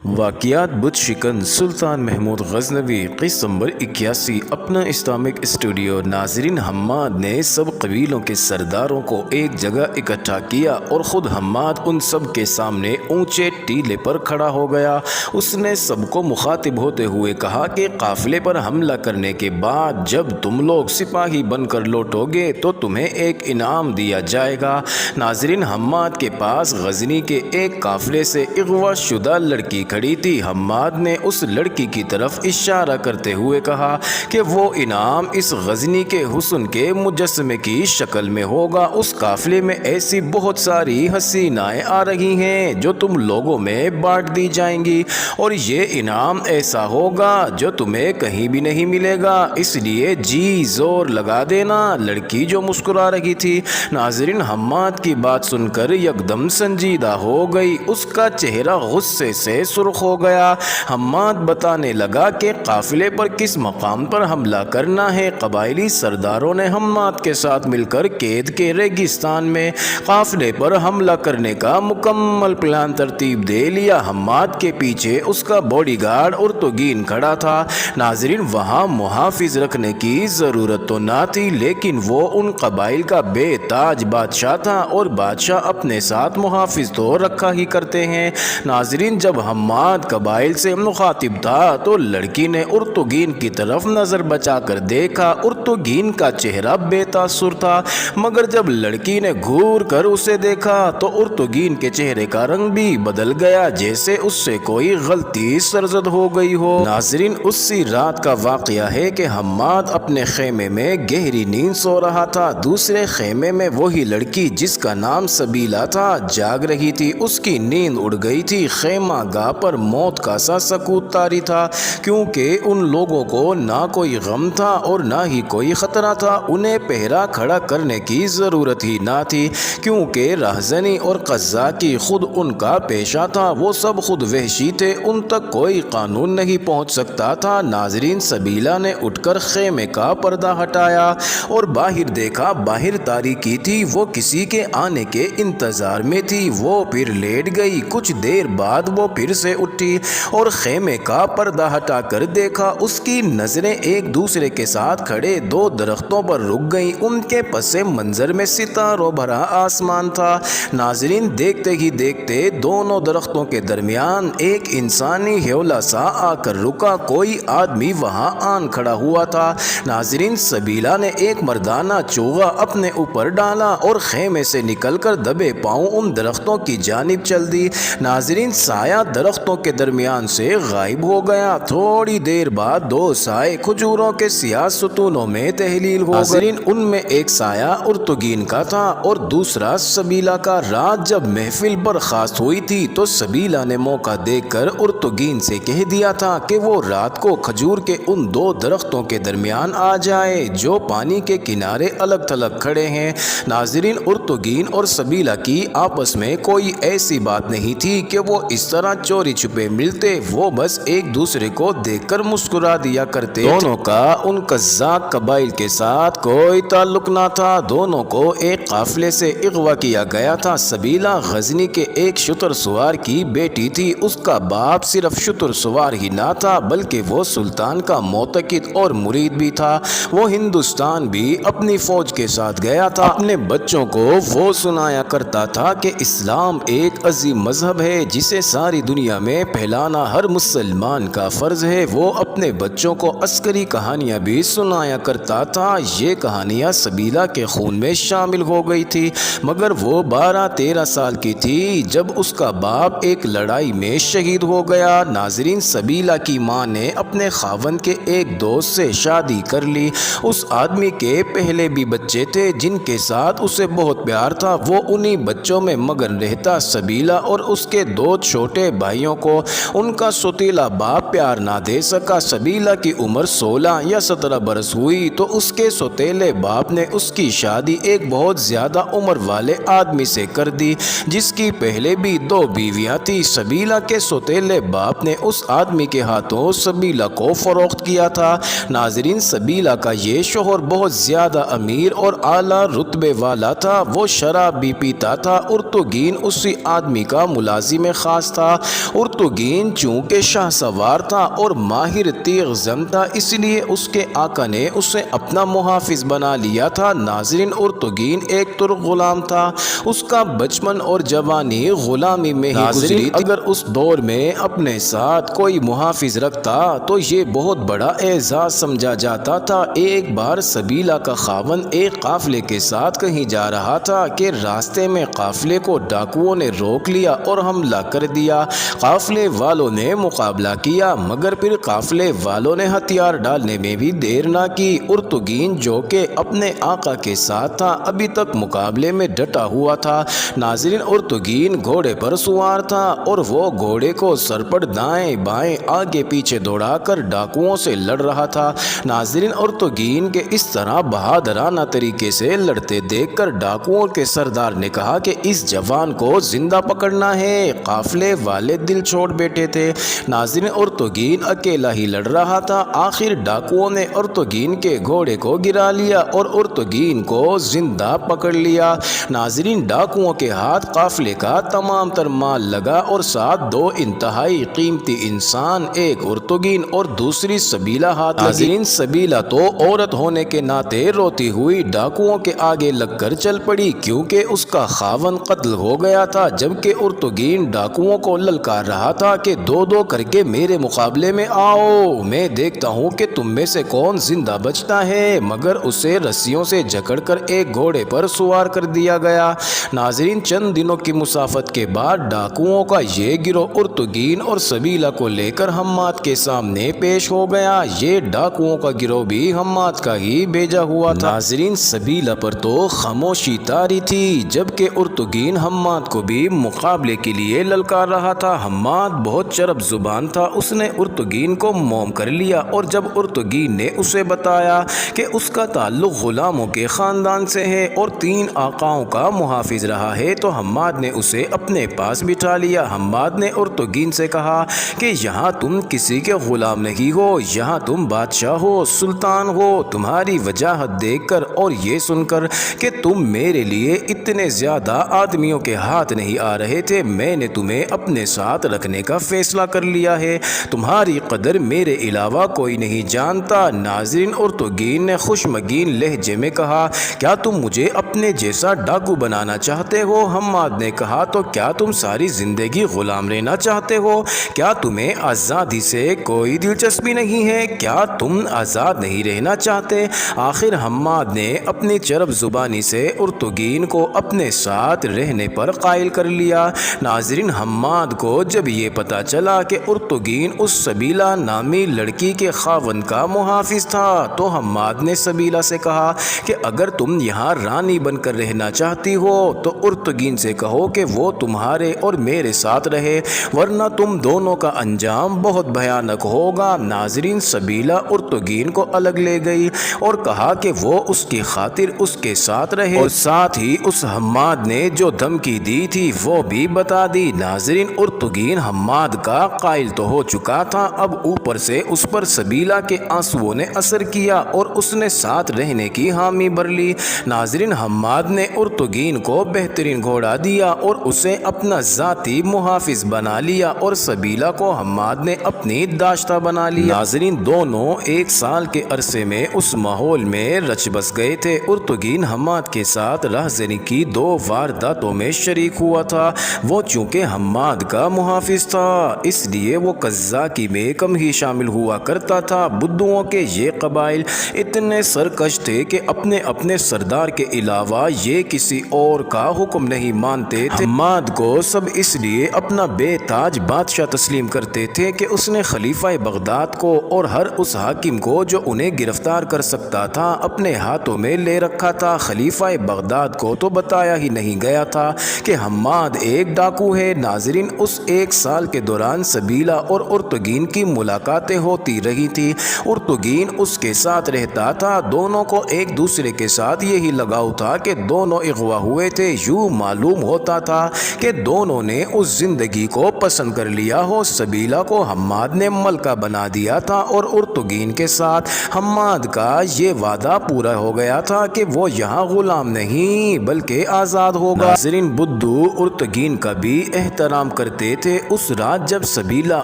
واقعات بت شکن سلطان محمود غزنوی قسط نمبر 81 اپنا اسلامک اسٹوڈیو۔ ناظرین، حماد نے سب قبیلوں کے سرداروں کو ایک جگہ اکٹھا کیا اور خود حماد ان سب کے سامنے اونچے ٹیلے پر کھڑا ہو گیا۔ اس نے سب کو مخاطب ہوتے ہوئے کہا کہ قافلے پر حملہ کرنے کے بعد جب تم لوگ سپاہی بن کر لوٹو گے تو تمہیں ایک انعام دیا جائے گا۔ ناظرین، حماد کے پاس غزنی کے ایک قافلے سے اغوا شدہ لڑکی کھڑی تھی۔ حماد نے اس لڑکی کی طرف اشارہ کرتے ہوئے کہا کہ وہ انعام اس غزنی کے حسن کے مجسمے کی شکل میں ہوگا۔ اس قافلے میں ایسی بہت ساری حسینائیں آ رہی ہیں جو تم لوگوں میں بانٹ دی جائیں گی، اور یہ انعام ایسا ہوگا جو تمہیں کہیں بھی نہیں ملے گا، اس لیے جی زور لگا دینا۔ لڑکی جو مسکرا رہی تھی، ناظرین، حماد کی بات سن کر یکدم سنجیدہ ہو گئی۔ اس کا چہرہ غصے سے سرخ ہو گیا۔ حماد بتانے لگا کہ قافلے پر کس مقام پر حملہ کرنا ہے۔ قبائلی سرداروں نے حماد کے ساتھ مل کر قید کے ریگستان میں قافلے پر حملہ کرنے کا مکمل پلان ترتیب دے لیا۔ حماد کے پیچھے اس کا باڈی گارڈ ارتگین کھڑا تھا۔ ناظرین، وہاں محافظ رکھنے کی ضرورت تو نہ تھی، لیکن وہ ان قبائل کا بے تاج بادشاہ تھا اور بادشاہ اپنے ساتھ محافظ تو رکھا ہی کرتے ہیں۔ ناظرین، جب حماد قبائل سے مخاطب تھا تو لڑکی نے ارتگین کی طرف نظر بچا کر دیکھا۔ ارتگین کا چہرہ بے تاثر تھا، مگر جب لڑکی نے گھور کر اسے دیکھا تو ارتگین کے چہرے کا رنگ بھی بدل گیا، جیسے اس سے کوئی غلطی سرزد ہو گئی ہو۔ ناظرین، اسی رات کا واقعہ ہے کہ حماد اپنے خیمے میں گہری نیند سو رہا تھا۔ دوسرے خیمے میں وہی لڑکی جس کا نام سبیلا تھا جاگ رہی تھی۔ اس کی نیند اڑ گئی تھی۔ خیمہ گاہ پر موت کا سا سکوت طاری تھا، کیونکہ ان لوگوں کو نہ کوئی غم تھا اور نہ ہی کوئی خطرہ تھا۔ انہیں پہرا کھڑا کرنے کی ضرورت ہی نہ تھی، کیونکہ رہزنی اور قزاقی خود ان کا پیشہ تھا۔ وہ سب خود وحشی تھے، ان تک کوئی قانون نہیں پہنچ سکتا تھا۔ ناظرین، سبیلا نے اٹھ کر خیمے کا پردہ ہٹایا اور باہر دیکھا۔ باہر تاریکی تھی، وہ کسی کے آنے کے انتظار میں تھی۔ وہ پھر لیٹ گئی۔ کچھ دیر بعد وہ پھر سے اٹھی اور خیمے کا پردہ ہٹا کر دیکھا۔ اس کی نظریں ایک دوسرے کے ساتھ کھڑے دو درختوں پر رک گئیں۔ ان کے پس منظر میں ستاروں بھرا آسمان تھا۔ ناظرین، دیکھتے ہی دیکھتے دونوں درختوں کے درمیان ایک انسانی ہیولا سا آ کر رکا۔ کوئی آدمی وہاں آن کھڑا ہوا تھا۔ ناظرین، سبیلا نے ایک مردانہ چوغا اپنے اوپر ڈالا اور خیمے سے نکل کر دبے پاؤں ان درختوں کی جانب چل دی۔ ناظرین، سایہ درختوں کے درمیان سے غائب ہو گیا۔ تھوڑی دیر بعد دو سائے کھجوروں کے سیاہ ستونوں میں تحلیل ہو گئے۔ ناظرین، ان میں ایک سایہ ارتگین کا تھا اور دوسرا سبیلا کا۔ رات جب محفل برخاست ہوئی تھی تو سبیلا نے موقع دیکھ کر ارتگین سے کہہ دیا تھا کہ وہ رات کو کھجور کے ان دو درختوں کے درمیان آ جائے جو پانی کے کنارے الگ تھلگ کھڑے ہیں۔ ناظرین، ارتگین اور سبیلا کی آپس میں کوئی ایسی بات نہیں تھی کہ وہ اس طرح چوری چھپے ملتے، وہ بس ایک دوسرے کو دیکھ کر مسکرا دیا کرتے۔ دونوں کا ان قزاق قبائل کے ساتھ کوئی تعلق نہ تھا۔ دونوں کو ایک قافلے سے اغوا کیا گیا تھا۔ سبیلا غزنی کے ایک شتر سوار کی بیٹی تھی۔ اس کا باپ صرف شتر سوار ہی نہ تھا بلکہ وہ سلطان کا معتقد اور مرید بھی تھا۔ وہ ہندوستان بھی اپنی فوج کے ساتھ گیا تھا۔ اپنے بچوں کو وہ سنایا کرتا تھا کہ اسلام ایک عظیم مذہب ہے جسے ساری دنیا میں پھیلانا ہر مسلمان کا فرض ہے۔ وہ اپنے بچوں کو عسکری کہانیاں بھی سنایا کرتا تھا۔ یہ کہانیاں سبیلا کے خون میں شامل ہو گئی تھی، مگر وہ 12-13 سال کی تھی جب اس کا باپ ایک لڑائی میں شہید ہو گیا۔ ناظرین، سبیلا کی ماں نے اپنے خاوند کے ایک دوست سے شادی کر لی۔ اس آدمی کے پہلے بھی بچے تھے جن کے ساتھ اسے بہت پیار تھا۔ وہ انہی بچوں میں مگن رہتا۔ سبیلا اور اس کے دو چھوٹے بھائیوں کو ان کا سوتیلا باپ پیار نہ دے سکا۔ سبیلا کی عمر 16 یا 17 برس ہوئی تو اس کے سوتیلے باپ نے اس کی شادی ایک بہت زیادہ عمر والے آدمی سے کر دی جس کی پہلے بھی 2 بیویاں تھی۔ سبیلا کے سوتیلے باپ نے اس آدمی کے ہاتھوں سبیلا کو فروخت کیا تھا۔ ناظرین، سبیلا کا یہ شوہر بہت زیادہ امیر اور اعلیٰ رتبے والا تھا۔ وہ شراب بھی پیتا تھا۔ ارتگین اسی آدمی کا ملازم خاص تھا ارطغرل چونکہ شاہ سوار تھا اور ماہر تیغ زن تھا، اس لیے اس کے آقا نے اسے اپنا محافظ بنا لیا تھا۔ ناظرین، ارطغرل ایک ترک غلام تھا، اس کا بچپن اور جوانی غلامی میں ہی گزری تھی۔ اگر اس دور میں اپنے ساتھ کوئی محافظ رکھتا تو یہ بہت بڑا اعزاز سمجھا جاتا تھا۔ ایک بار سبیلہ کا خاوند ایک قافلے کے ساتھ کہیں جا رہا تھا کہ راستے میں قافلے کو ڈاکوؤں نے روک لیا اور حملہ کر دیا۔ قافلے والوں نے مقابلہ کیا، مگر پھر قافلے والوں نے ہتھیار ڈالنے میں بھی دیر نہ کی۔ ارطغرل جو کہ اپنے آقا کے ساتھ تھا ابھی تک مقابلے میں ڈٹا ہوا تھا۔ ناظرین، ارطغرل گھوڑے پر سوار تھا اور وہ گھوڑے کو سر پر دائیں بائیں آگے پیچھے دوڑا کر ڈاکوؤں سے لڑ رہا تھا۔ ناظرین، ارطغرل کے اس طرح بہادرانہ طریقے سے لڑتے دیکھ کر ڈاکوؤں کے سردار نے کہا کہ اس جوان کو زندہ پکڑنا ہے۔ قافلے والے دل چھوڑ بیٹھے تھے۔ ناظرین، ارطغرل اکیلا ہی لڑ رہا تھا۔ آخر ڈاکوؤں نے ارطغرل کے گھوڑے کو گرا لیا اور ارطغرل کو زندہ پکڑ لیا۔ ناظرین، ڈاکوؤں کے ہاتھ قافلے کا تمام تر مال لگا اور ساتھ دو انتہائی قیمتی انسان، ایک ارطغرل اور دوسری سبیلہ ہاتھ لگی۔ ناظرین، سبیلہ تو عورت ہونے کے ناطے روتی ہوئی ڈاکوؤں کے آگے لگ کر چل پڑی، کیونکہ اس کا خاوند قتل ہو گیا تھا، جبکہ ارطغرل ڈاکوؤں کو للکار رہا تھا کہ دو دو کر کے میرے مقابلے میں آؤ، میں دیکھتا ہوں کہ تم میں سے کون زندہ بچتا ہے۔ مگر اسے رسیوں سے جکڑ کر ایک گھوڑے پر سوار کر دیا گیا۔ ناظرین، چند دنوں کی مسافت کے بعد ڈاکوؤں کا یہ گروہ ارطغرل اور سبیلہ کو لے کر حماد کے سامنے پیش ہو گیا۔ یہ ڈاکوؤں کا گروہ بھی حماد کا ہی بھیجا ہوا تھا۔ ناظرین، سبیلہ پر تو خاموشی طاری تھی، جبکہ ارطغرل حماد کو بھی مقابلے کے لیے للکار رہا تھا۔ حماد بہت چرب زبان تھا، اس نے ارطغرل کو موم کر لیا اور جب ارطغرل نے اسے بتایا کہ اس کا تعلق غلاموں کے خاندان سے ہے اور 3 آقاؤں کا محافظ رہا ہے، تو حماد نے اسے اپنے پاس بٹھا لیا۔ حماد نے ارطغرل سے کہا کہ یہاں تم کسی کے غلام نہیں ہو، یہاں تم بادشاہ ہو، سلطان ہو۔ تمہاری وجاہت دیکھ کر اور یہ سن کر کہ تم میرے لیے اتنے زیادہ آدمیوں کے ہاتھ نہیں آ رہے تھے، میں نے تمہیں اپنے ساتھ رکھنے کا فیصلہ کر لیا ہے۔ تمہاری قدر میرے علاوہ کوئی نہیں جانتا۔ ناظرین، ارطغرل نے خشمگین لہجے میں کہا، کیا تم مجھے اپنے جیسا ڈاکو بنانا چاہتے ہو؟ حماد نے کہا، تو کیا تم ساری زندگی غلام رہنا چاہتے ہو؟ کیا تمہیں آزادی سے کوئی دلچسپی نہیں ہے؟ کیا تم آزاد نہیں رہنا چاہتے؟ آخر حماد نے اپنی چرب زبانی سے ارطغرل کو اپنے ساتھ رہنے پر قائل کر لیا۔ ناظرین، حماد کو جب یہ پتا چلا کہ ارطغرل اس سبیلہ نامی لڑکی کے خاوند کا محافظ تھا، تو حماد نے سبیلہ سے کہا کہ اگر تم یہاں رانی بن کر رہنا چاہتی ہو تو ارطغرل سے کہو کہ وہ تمہارے اور میرے ساتھ رہے، ورنہ تم دونوں کا انجام بہت بھیانک ہوگا۔ ناظرین، سبیلہ ارطغرل کو الگ لے گئی اور کہا کہ وہ اس کی خاطر اس کے ساتھ رہے، اور ساتھ ہی اس حماد نے جو دھمکی دی تھی وہ بھی بتا دی۔ ناظرین، ارطغرل حماد کا قائل تو ہو چکا تھا، اب اوپر سے اس پر سبیلہ کے آنسوؤں نے اثر کیا اور اس نے ساتھ رہنے کی حامی بھر لی۔ ناظرین، حماد نے ارطغرل کو بہترین گھوڑا دیا اور اسے اپنا ذاتی محافظ بنا لیا اور سبیلہ کو حماد نے اپنی داشتہ بنا لیا۔ ناظرین، دونوں 1 سال کے عرصے میں اس ماحول میں رچ بس گئے تھے۔ ارطغرل حماد کے ساتھ رہزنی کی 2 وارداتوں میں شریک ہوا تھا۔ وہ چونکہ حماد کا محافظ تھا اس لیے وہ قزاقی میں کم ہی شامل ہوا کرتا تھا۔ بدوؤں کے یہ قبائل اتنے سرکش تھے کہ اپنے اپنے سردار کے علاوہ یہ کسی اور کا حکم نہیں مانتے تھے۔ حماد کو سب اس لیے اپنا بے تاج بادشاہ تسلیم کرتے تھے کہ اس نے خلیفہ بغداد کو اور ہر اس حاکم کو جو انہیں گرفتار کر سکتا تھا اپنے ہاتھوں میں لے رکھا تھا۔ خلیفہ بغداد کو تو بتایا ہی نہیں گیا تھا کہ حماد ایک ڈاکو ہے۔ ناظرین، اس 1 سال کے دوران سبیلہ اور ارطغرل کی ملاقاتیں ہوتی رہی تھی۔ ارطغرل اس کے ساتھ رہتا تھا، دونوں کو ایک دوسرے کے ساتھ یہی لگاؤ تھا کہ دونوں اغوا ہوئے تھے۔ یوں معلوم ہوتا تھا کہ دونوں نے اس زندگی کو پسند کر لیا ہو۔ سبیلہ کو حماد نے ملکہ بنا دیا تھا اور ارطغرل کے ساتھ حماد کا یہ وعدہ پورا ہو گیا تھا کہ وہ یہاں غلام نہیں بلکہ آزاد ہوگا۔ ناظرین، بدو ارطغرل کا بھی احترام کرتے تھے اس رات جب سبیلا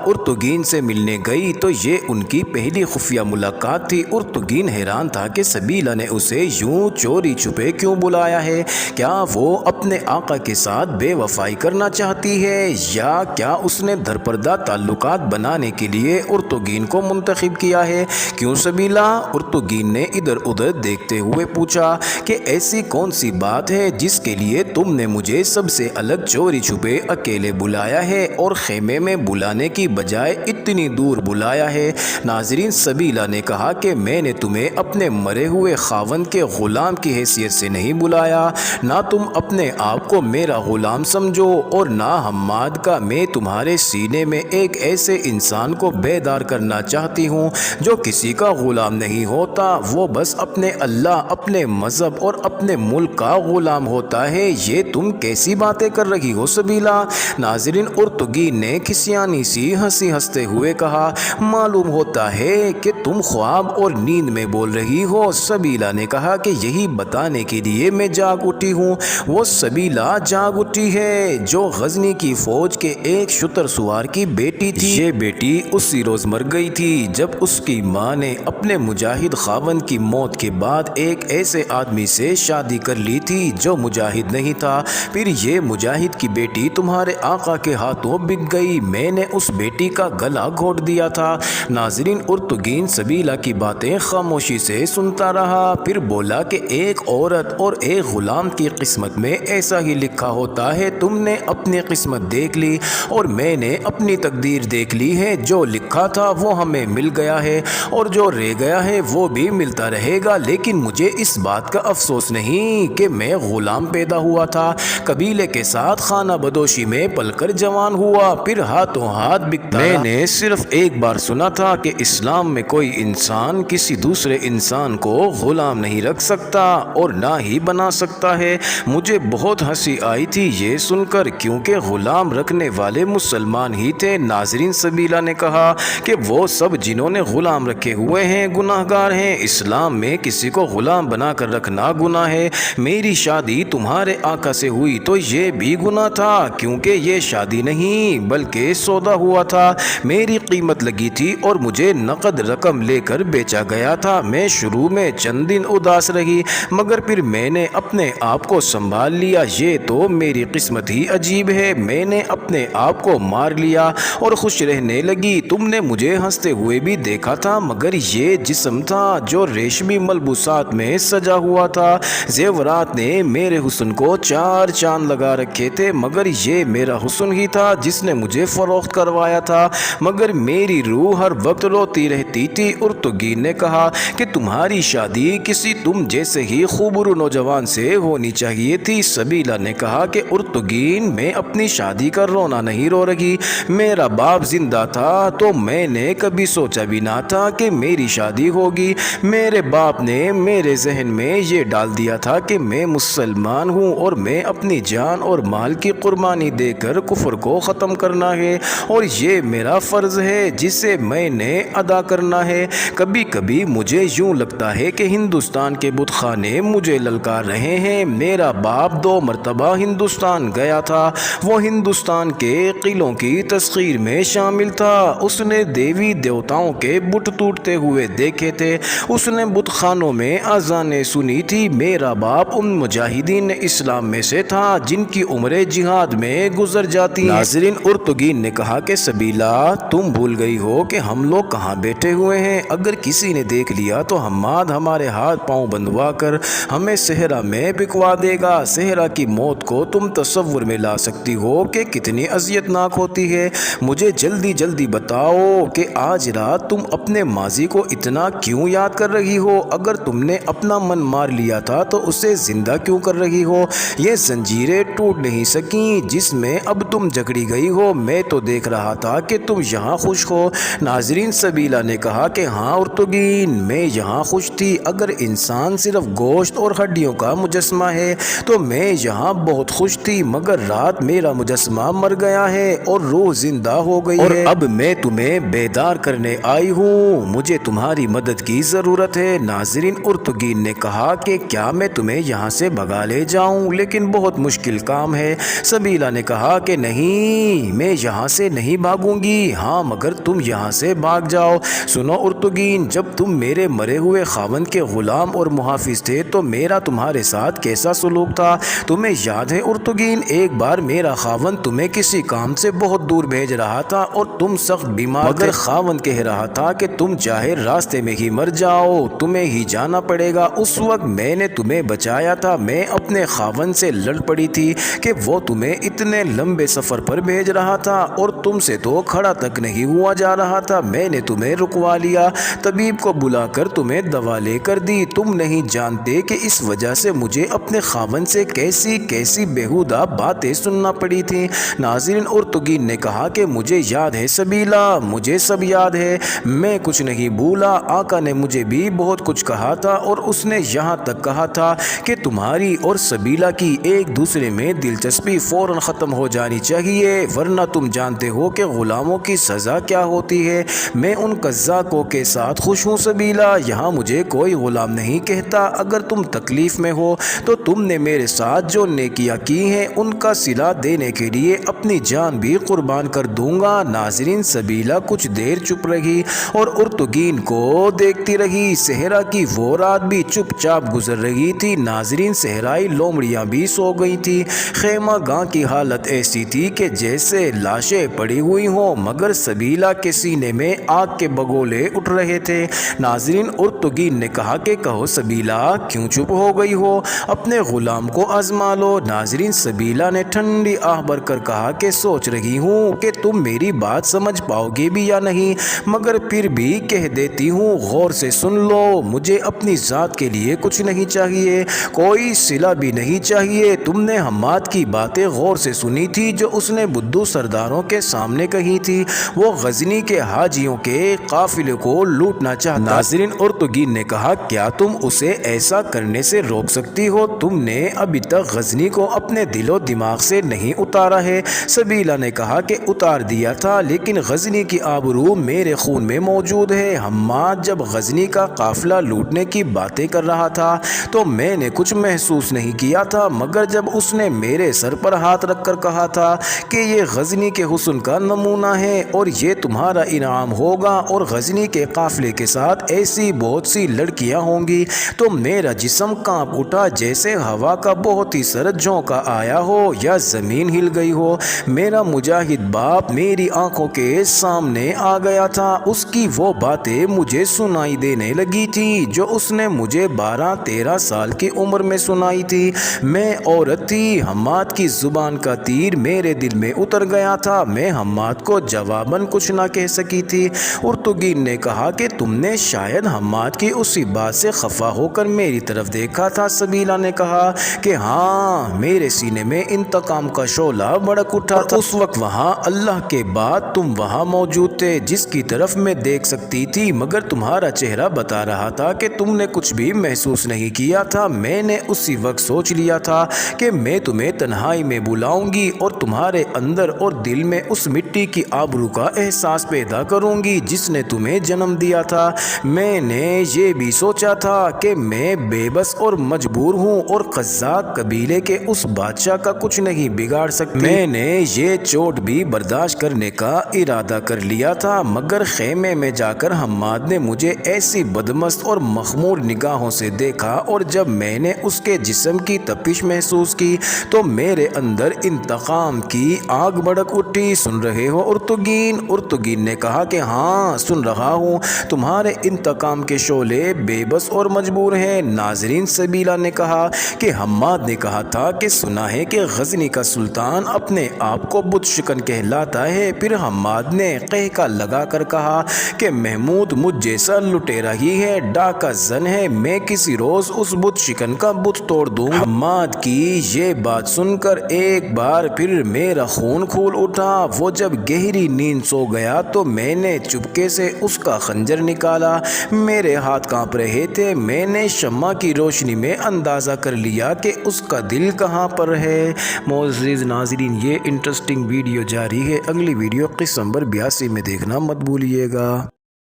ارطغرل سے ملنے گئی تو یہ ان کی پہلی خفیہ ملاقات تھی۔ ارطغرل حیران تھا کہ سبیلا نے اسے یوں چوری چھپے کیوں بلایا ہے۔ کیا وہ اپنے آقا کے ساتھ بے وفائی کرنا چاہتی ہے یا کیا اس نے دھرپردہ تعلقات بنانے کے لیے ارطغرل کو منتخب کیا ہے؟ کیوں سبیلا؟ ارطغرل نے ادھر ادھر دیکھتے ہوئے پوچھا کہ ایسی کون سی بات ہے جس کے لیے تم نے مجھے سب سے الگ چوری چھپے اکیلے بلایا ہے اور خیمے میں بلانے کی بجائے اتنی دور بلایا ہے؟ ناظرین، سبیلا نے کہا کہ میں نے تمہیں اپنے مرے ہوئے خاوند کے غلام کی حیثیت سے نہیں بلایا، نہ تم اپنے آپ کو میرا غلام سمجھو اور نہ حماد کا۔ میں تمہارے سینے میں ایک ایسے انسان کو بیدار کرنا چاہتی ہوں جو کسی کا غلام نہیں ہوتا، وہ بس اپنے اللہ، اپنے مذہب اور اپنے ملک کا غلام ہوتا ہے۔ یہ تم کیسی باتیں کر رہی ہو سبیلا؟ ناظرین، ارطغرل نے کھسیانی سی ہنسی ہنستے ہوئے کہا، معلوم ہوتا ہے کہ تم خواب اور نیند میں بول رہی ہو۔ سبیلا نے کہا کہ یہی بتانے کے لیے میں جاگ اٹھی ہوں۔ وہ سبیلا جاگ اٹھی ہے جو غزنی کی فوج کے ایک شتر سوار کی بیٹی تھی۔ یہ بیٹی اسی روز مر گئی تھی جب اس کی ماں نے اپنے مجاہد خاوند کی موت کے بعد ایک ایسے آدمی سے شادی کر لی تھی جو مجاہد نہیں تھا۔ پھر یہ مجاہد کی بیٹی تمہارے آقا کے ہاتھوں بک گئی، میں نے اس بیٹی کا گلا گھونٹ دیا تھا۔ ناظرین، ارطغرل سبیلا کی باتیں خاموشی سے سنتا رہا، پھر بولا کہ ایک عورت اور ایک غلام کی قسمت میں ایسا ہی لکھا ہوتا ہے۔ تم نے اپنی قسمت دیکھ لی اور میں نے اپنی تقدیر دیکھ لی ہے۔ جو لکھا تھا وہ ہمیں مل گیا ہے اور جو رہ گیا ہے وہ بھی ملتا رہے گا، لیکن مجھے اس بات کا افسوس نہیں کہ میں غلام پیدا ہوا تھا، قبیلے کے ساتھ خانہ بدوشی میں پل کر جوان ہوا، پھر ہاتھوں ہاتھ بکتا رہا۔ میں نے صرف ایک بار سنا تھا کہ اسلام میں کوئی انسان کسی دوسرے انسان کو غلام نہیں رکھ سکتا اور نہ ہی بنا سکتا ہے۔ مجھے بہت ہنسی آئی تھی یہ سن کر، کیونکہ غلام رکھنے والے مسلمان ہی تھے۔ ناظرین، سبیلا نے کہا کہ وہ سب جنہوں نے غلام رکھے ہوئے ہیں گناہ گار ہیں۔ اسلام میں کسی کو غلام بنا کر رکھنا گناہ ہے۔ میری شادی تمہارے آقا سے ہوئی تو یہ بھی گناہ تھا، کیونکہ یہ شادی نہیں بلکہ سودا ہوا تھا۔ میری قیمت لگی تھی اور مجھے نقد رقم لے کر بیچا گیا تھا۔ میں شروع میں چند دن اداس رہی مگر پھر میں نے اپنے آپ کو سنبھال لیا۔ یہ تو میری قسمت ہی عجیب ہے، میں نے اپنے آپ کو مار لیا اور خوش رہنے لگی۔ تم نے مجھے ہنستے ہوئے بھی دیکھا تھا مگر یہ جسم تھا جو ریشمی ملبوسات میں سجا ہوا تھا۔ زیورات نے میرے حسن کو چار چاند لگا رکھے تھے مگر یہ میرا حسن ہی تھا جس نے مجھے فروخت کروایا تھا، مگر میری روح ہر وقت روتی رہتی تھی۔ ارطغرل نے کہا کہ تمہاری شادی کسی تم جیسے ہی خوبرو نوجوان سے ہونی چاہیے تھی۔ سبیلا نے کہا کہ ارطغرل، میں اپنی شادی کا رونا نہیں رو رہی، میرا باپ زندہ تھا تو میں نے کبھی سوچا بھی نہ تھا کہ میری شادی ہوگی۔ میرے باپ نے میرے ذہن میں یہ ڈال دیا تھا کہ میں مسلمان ہوں اور میں اپنی جان اور مال کی قربانی دے کر کفر کو ختم کرنا ہے اور یہ میرا فرض ہے جسے میں نے ادا کرنا ہے۔ کبھی کبھی مجھے یوں لگتا ہے کہ ہندوستان کے بت خانے مجھے للکار رہے ہیں۔ میرا باپ 2 مرتبہ ہندوستان گیا تھا، وہ ہندوستان کے قلعوں کی تسخیر میں شامل تھا۔ اس نے دیوی دیوتاؤں کے بت ٹوٹتے ہوئے دیکھے تھے، اس نے بت خانوں میں اذانیں سنی تھی۔ میرا باپ ان مجاہدین اسلام میں سے تھا جن کی عمریں جہاد میں گزر جاتی ہیں۔ ناظرین، ارطغرل نے کہا کہ سبیلا، تم بھول گئی ہو کہ ہم لوگ کہاں بیٹھے ہوئے ہیں۔ اگر کسی نے دیکھ لیا تو حماد ہمارے ہاتھ پاؤں بندھوا کر ہمیں صحرا میں پکوا دے گا۔ صحرا کی موت کو تم تصور میں لا سکتی ہو کہ کتنی اذیت ناک ہوتی ہے۔ مجھے جلدی جلدی بتاؤ کہ آج رات تم اپنے ماضی کو اتنا کیوں یاد کر رہی ہو؟ اگر تم نے اپنا من مار لیا تھا تو اسے زندہ کیوں کر رہی ہو؟ یہ زنجیریں ٹوٹ نہیں سکیں جس میں اب تم جکڑی گئی ہو۔ میں تو دیکھ رہا تھا کہ تم یہاں خوش ہو۔ ناظرین، سبیلا نے کہا کہ ہاں ارطغرل، میں یہاں خوش تھی۔ اگر انسان صرف گوشت اور ہڈیوں کا مجسمہ ہے تو میں یہاں بہت خوش تھی، مگر رات میرا مجسمہ مر گیا ہے اور روح زندہ ہو گئی ہے۔ اب میں تمہیں بیدار کرنے آئی ہوں، مجھے تمہاری مدد کی ضرورت ہے۔ ناظرین، ارطغرل نے کہا کہ کیا میں تمہیں یہاں سے بھگا لے جاؤں؟ لیکن بہت مشکل کام ہے۔ سبیلا نے کہا کہ نہیں، نہیں، میں یہاں سے نہیں بھاگوں گی، ہاں مگر تم یہاں سے بھاگ جاؤ۔ سنو ارطغرل، جب تم میرے مرے ہوئے خاوند کے غلام اور محافظ تھے تو میرا تمہارے ساتھ کیسا سلوک تھا؟ تمہیں یاد ہے ارطغرل، ایک بار میرا خاوند تمہیں کسی کام سے بہت دور بھیج رہا تھا اور تم سخت بیمار تھے، مگر خاوند کہہ رہا تھا کہ تم چاہے راستے میں ہی مر جاؤ، تمہیں ہی جانا پڑے گا۔ اس وقت میں نے تمہیں بچایا تھا، میں اپنے خاوند سے لڑ پڑی تھی کہ وہ تمہیں اتنے لمبے سفر پر بھیج رہا تھا اور تم سے تو کھڑا تک نہیں ہوا جا رہا تھا، میں نے تمہیں رکوا لیا، طبیب کو بلا کر تمہیں دوا لے کر دی، تم نہیں جانتے کہ اس وجہ سے مجھے اپنے خاوند سے کیسی کیسی بیہودہ باتیں سننا پڑی تھیں۔ ناظرین، ارطغرل نے کہا کہ مجھے یاد ہے سبیلا، مجھے سب یاد ہے، میں کچھ نہیں بھولا، آقا نے مجھے بھی بہت کچھ کہا تھا اور اس نے یہاں تک کہا تھا کہ تمہاری اور سبیلا کی ایک دوسرے میں دلچسپی فوراً ختم ہو جانی چاہیے، ورنہ تم جانتے ہو کہ غلاموں کی سزا کیا ہوتی ہے۔ میں ان قزاقوں کے ساتھ خوش ہوں سبیلا، یہاں مجھے کوئی غلام نہیں کہتا، اگر تم تکلیف میں ہو تو تم نے میرے ساتھ جو نیکیاں کی ہیں ان کا صلہ دینے کے لیے اپنی جان بھی قربان کر دوں گا۔ ناظرین، سبیلا کچھ دیر چپ رہی اور ارطغرل کو دیکھتی رہی۔ صحرا کی وہ رات بھی چپ چاپ گزر رہی تھی۔ ناظرین، صحرائی لومڑیاں بھی سو گئی تھی۔ خیمہ گاہ کی حالت ایسی تھی کہ جیسے لاشیں پڑی ہوئی ہوں، مگر سبیلا کے سینے میں آگ کے بگولے اٹھ رہے تھے۔ ناظرین، ارطغرل نے کہا کہ کہو سبیلا، کیوں چپ ہو گئی ہو؟ اپنے غلام کو آزما لو۔ ناظرین، سبیلا نے ٹھنڈی آہ بھر کر کہا کہ سوچ رہی ہوں کہ تم میری بات سمجھ پاؤ گے بھی یا نہیں، مگر پھر بھی کہہ دیتی ہوں، غور سے سن لو، مجھے اپنی ذات کے لیے کچھ نہیں چاہیے، کوئی صلہ بھی نہیں چاہیے۔ تم نے حماد کی باتیں غور سے سنی تھی جو اس نے بدو سرداروں کے سامنے کہی تھی، وہ غزنی کے حاجیوں کے قافلے کو لوٹنا چاہتا۔ ناظرین، ارطغرل نے کہا کیا تم اسے ایسا کرنے سے روک سکتی ہو؟ تم نے ابھی تک غزنی کو اپنے دل و دماغ سے نہیں اتارا ہے۔ سبیلا نے کہا کہ اتار دیا تھا، لیکن غزنی کی آبرو میرے خون میں موجود ہے۔ حماد جب غزنی کا قافلہ لوٹنے کی باتیں کر رہا تھا تو میں نے کچھ محسوس نہیں کیا تھا، مگر جب اس نے میرے سر پر ہاتھ رکھ کر کہا تھا کہ یہ غزنی کے حسن کا نمونہ ہے اور یہ تمہارا انعام ہوگا اور غزنی کے قافلے کے ساتھ ایسی بہت سی لڑکیاں ہوں گی، تو میرا جسم کانپ اٹھا جیسے ہوا کا بہت ہی سرد جھونکا آیا ہو یا زمین ہل گئی ہو۔ میرا مجاہد باپ میری آنکھوں کے سامنے آ گیا تھا، اس کی وہ باتیں مجھے سنائی دینے لگی تھی جو اس نے مجھے 12-13 سال کی عمر میں سنائی تھی۔ میں عورت تھی، حماد کی زبان کا تیر میرے دل میں اتر گیا تھا، میں حماد کو جواباً کچھ نہ کہہ سکی تھی۔ ارطغرل نے کہا کہ تم نے شاید حماد کی اسی بات سے خفا ہو کر میری طرف دیکھا تھا۔ سبیلا نے کہا کہ ہاں، میرے سینے میں انتقام کا شعلہ بھڑک اٹھا تھا، اس وقت وہاں اللہ کے بعد تم وہاں موجود تھے جس کی طرف میں دیکھ سکتی تھی، مگر تمہارا چہرہ بتا رہا تھا کہ تم نے کچھ بھی محسوس نہیں کیا تھا۔ میں نے اسی وقت سوچ لیا تھا کہ میں تمہیں تنہائی میں بلاؤں گی اور تمہارے اندر اور دل میں اس مٹی کی آبرو کا احساس پیدا کروں گی جس نے تمہیں جنم دیا تھا۔ میں نے یہ بھی سوچا تھا کہ میں بے بس اور مجبور ہوں اور قزاق قبیلے کے اس بادشاہ کا کچھ نہیں بگاڑ سکتی۔ میں نے یہ چوٹ بھی برداشت کرنے کا ارادہ کر لیا تھا، مگر خیمے میں جا کر حماد نے مجھے ایسی بدمست اور مخمور نگاہوں سے دیکھا اور جب میں نے اس کے جسم کی تپش محسوس کی تو میرے اندر انتقام کی آگ بھڑک اٹھی۔ سن رہے ہو ارطغرل نے کہا کہ ہاں، سن رہا ہوں، تمہارے انتقام کے شعلے بے بس اور مجبور ہیں۔ ناظرین، سبیلا نے کہا کہ حماد نے کہا تھا کہ سنا ہے کہ غزنی کا سلطان اپنے آپ کو بت شکن کہلاتا ہے۔ پھر حماد نے قہقہ لگا کر کہا کہ محمود مجھ جیسا لٹیرا ہی ہے، ڈاکہ زن ہے، میں کسی روز اس بت شکن کا بت توڑ دوں گا۔ حماد کی یہ بات سن کر ایک بار پھر میرا خون کھول اٹھا۔ وہ جب گہری نیند سو گیا تو میں نے چپکے سے اس کا خنجر نکالا، میرے ہاتھ کانپ رہے تھے، میں نے شمع کی روشنی میں اندازہ کر لیا کہ اس کا دل کہاں پر ہے۔ معزز ناظرین، یہ انٹرسٹنگ ویڈیو جاری ہے، اگلی ویڈیو قسط نمبر 82 میں دیکھنا مت بھولیے گا۔